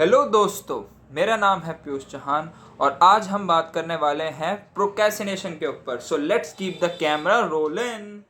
Hello दोस्तों, मेरा नाम है पीयूष चौहान और आज हम बात करने वाले हैं प्रोक्रेस्टिनेशन के ऊपर। So let's keep the camera rolling.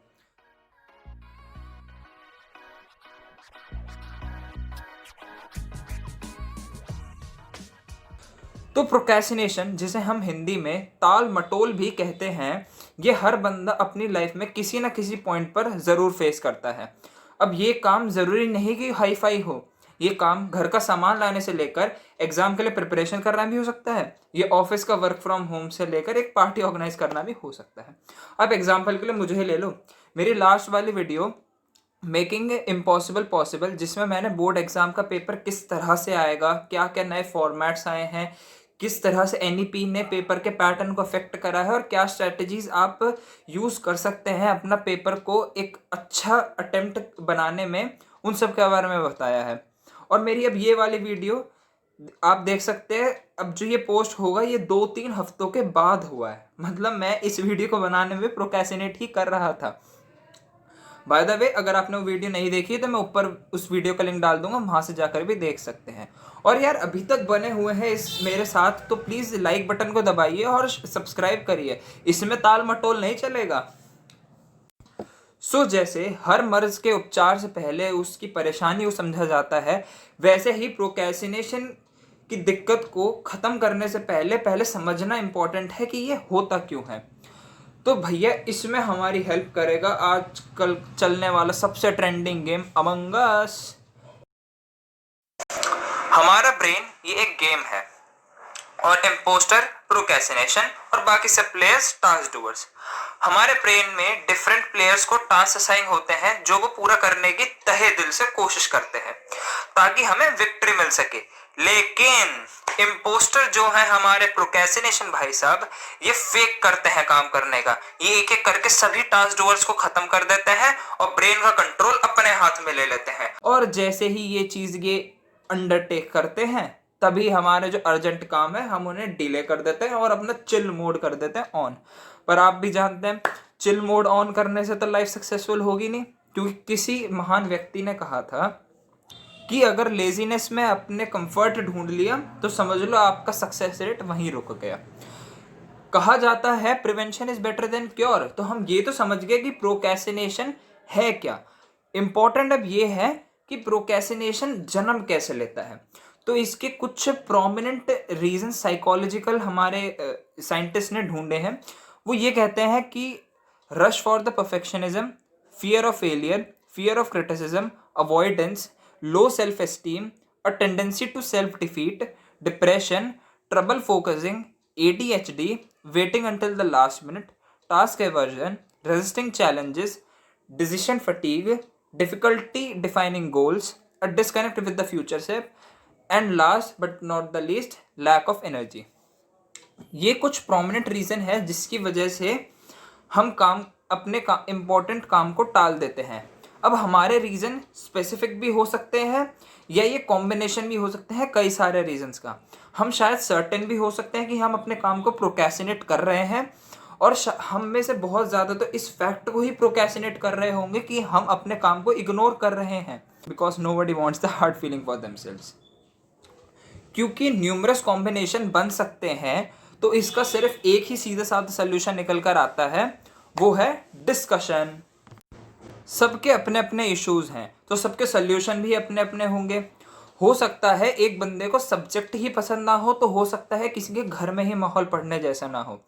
तो प्रोक्रेस्टिनेशन, जिसे हम हिंदी में ताल मटोल भी कहते हैं, ये हर बंदा अपनी लाइफ में किसी ना किसी पॉइंट पर ज़रूर फेस करता है। अब ये काम ज़रूरी नहीं कि हाई फाई हो, ये काम घर का सामान लाने से लेकर एग्जाम के लिए प्रिपरेशन करना भी हो सकता है। ये ऑफिस का वर्क फ्रॉम होम से लेकर एक पार्टी ऑर्गेनाइज करना भी हो सकता है। अब एग्जाम्पल के लिए मुझे ही ले लो, मेरी लास्ट वाली वीडियो मेकिंग इम्पॉसिबल पॉसिबल, जिसमें मैंने बोर्ड एग्जाम का पेपर किस तरह से आएगा, क्या क्या नए फॉर्मेट्स आए हैं, किस तरह से एनईपी ने पेपर के पैटर्न को अफेक्ट करा है और क्या स्ट्रेटजीज आप यूज़ कर सकते हैं अपना पेपर को एक अच्छा अटेम्प्ट बनाने में, उन सब के बारे में बताया है। और मेरी अब ये वाली वीडियो आप देख सकते हैं, अब जो ये पोस्ट होगा ये 2-3 हफ्तों के बाद हुआ है। मतलब मैं इस वीडियो को बनाने में प्रोक्रेस्टिनेट ही कर रहा था। बाय द वे, अगर आपने वो वीडियो नहीं देखी तो मैं ऊपर उस वीडियो का लिंक डाल दूंगा, वहां से जाकर भी देख सकते हैं। और यार, अभी तक बने हुए हैं इस मेरे साथ तो प्लीज़ लाइक बटन को दबाइए और सब्सक्राइब करिए, इसमें ताल मटोल नहीं चलेगा। जैसे हर मर्ज के उपचार से पहले उसकी परेशानी को समझा जाता है, वैसे ही प्रोक्रेस्टिनेशन की दिक्कत को ख़त्म करने से पहले पहले समझना इम्पोर्टेंट है कि ये होता क्यों है। तो भैया, इसमें हमारी हेल्प करेगा आजकल चलने वाला सबसे ट्रेंडिंग गेम अमंग अस। हमारा ब्रेन ये एक गेम है और इम्पोस्टर प्रोक्रेस्टिनेशन और बाकी सब प्लेयर्स टास्क डूअर्स। हमारे ब्रेन में डिफरेंट प्लेयर्स को टास्क असाइन होते हैं जो वो पूरा करने की तहे दिल से कोशिश करते हैं ताकि हमें विक्ट्री मिल सके। लेकिन इम्पोस्टर जो है हमारे प्रोक्रेस्टिनेशन भाई साहब, ये फेक करते हैं काम करने का। ये एक एक करके सभी टास्क डूअर्स को खत्म कर देते हैं और ब्रेन का कंट्रोल अपने हाथ में ले लेते हैं। और जैसे ही ये चीज ये अंडरटेक करते हैं, तभी हमारे जो अर्जेंट काम है हम उन्हें डिले कर देते हैं और अपना चिल मोड कर देते हैं ऑन। पर आप भी जानते हैं, चिल मोड ऑन करने से तो लाइफ सक्सेसफुल होगी नहीं, क्योंकि किसी महान व्यक्ति ने कहा था कि अगर लेजीनेस में अपने कंफर्ट ढूंढ लिया तो समझ लो आपका सक्सेस रेट वहीं रुक गया। कहा जाता है prevention is better than cure. तो हम ये तो समझ गए कि प्रोक्रेस्टिनेशन है क्या। इंपॉर्टेंट अब ये है कि प्रोक्रेस्टिनेशन जन्म कैसे लेता है। तो इसके कुछ प्रोमिनेंट रीजन साइकोलॉजिकल हमारे साइंटिस्ट ने ढूंढे हैं। वो ये कहते हैं कि rush for the perfectionism, fear of failure, fear of criticism, avoidance, low self esteem, a tendency to self defeat, depression, trouble focusing, ADHD, waiting until the last minute, task aversion, resisting challenges, decision fatigue, difficulty defining goals, a disconnect with the future self, and last but not the least, lack of energy। ये कुछ prominent reason है जिसकी वजह से हम अपने important काम को टाल देते हैं। अब हमारे रीज़न स्पेसिफिक भी हो सकते हैं या ये कॉम्बिनेशन भी हो सकते हैं कई सारे रीजंस का। हम शायद सर्टेन भी हो सकते हैं कि हम अपने काम को प्रोक्रेस्टिनेट कर रहे हैं, और हम में से बहुत ज़्यादा तो इस फैक्ट को ही प्रोक्रेस्टिनेट कर रहे होंगे कि हम अपने काम को इग्नोर कर रहे हैं, because nobody wants the hard feeling for themselves. क्योंकि न्यूमरस कॉम्बिनेशन बन सकते हैं, तो इसका सिर्फ एक ही सीधा साधा सोल्यूशन निकल कर आता है, वो है डिस्कशन। सबके अपने अपने इश्यूज हैं तो सबके सोल्यूशन भी अपने अपने होंगे। हो सकता है एक बंदे को सब्जेक्ट ही पसंद ना हो, तो हो सकता है किसी के घर में ही माहौल पढ़ने जैसा ना हो।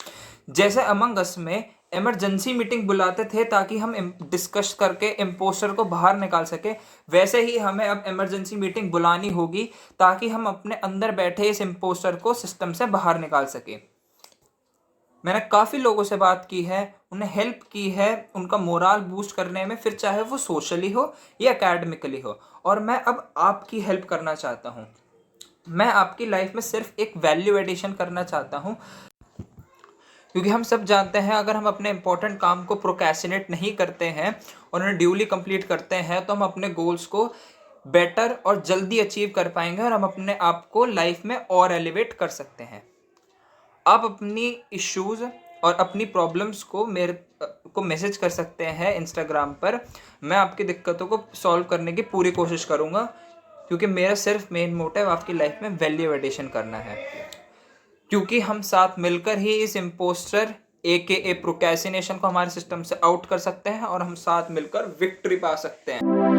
जैसे अमंग अस में इमरजेंसी मीटिंग बुलाते थे ताकि हम डिस्कस करके इम्पोस्टर को बाहर निकाल सके, वैसे ही हमें अब इमरजेंसी मीटिंग बुलानी होगी ताकि हम अपने अंदर बैठे इस इम्पोस्टर को सिस्टम से बाहर निकाल सके। मैंने काफ़ी लोगों से बात की है, उन्हें हेल्प की है उनका मोरल बूस्ट करने में, फिर चाहे वो सोशली हो या एकेडमिकली हो। और मैं अब आपकी हेल्प करना चाहता हूँ। मैं आपकी लाइफ में सिर्फ एक वैल्यू एडिशन करना चाहता हूँ, क्योंकि हम सब जानते हैं अगर हम अपने इंपॉर्टेंट काम को प्रोक्रेस्टिनेट नहीं करते हैं और उन्हें ड्यूली कंप्लीट करते हैं तो हम अपने गोल्स को बेटर और जल्दी अचीव कर पाएंगे और हम अपने आप को लाइफ में और एलिवेट कर सकते हैं। आप अपनी इश्यूज़ और अपनी प्रॉब्लम्स को मेरे को मैसेज कर सकते हैं इंस्टाग्राम पर। मैं आपकी दिक्कतों को सॉल्व करने की पूरी कोशिश करूँगा। क्योंकि मेरा सिर्फ मेन मोटिव आपकी लाइफ में वैल्यू एडिशन करना है, क्योंकि हम साथ मिलकर ही इस इम्पोस्टर AKA प्रोक्रेस्टिनेशन को हमारे सिस्टम से आउट कर सकते हैं और हम साथ मिलकर विक्ट्री पा सकते हैं।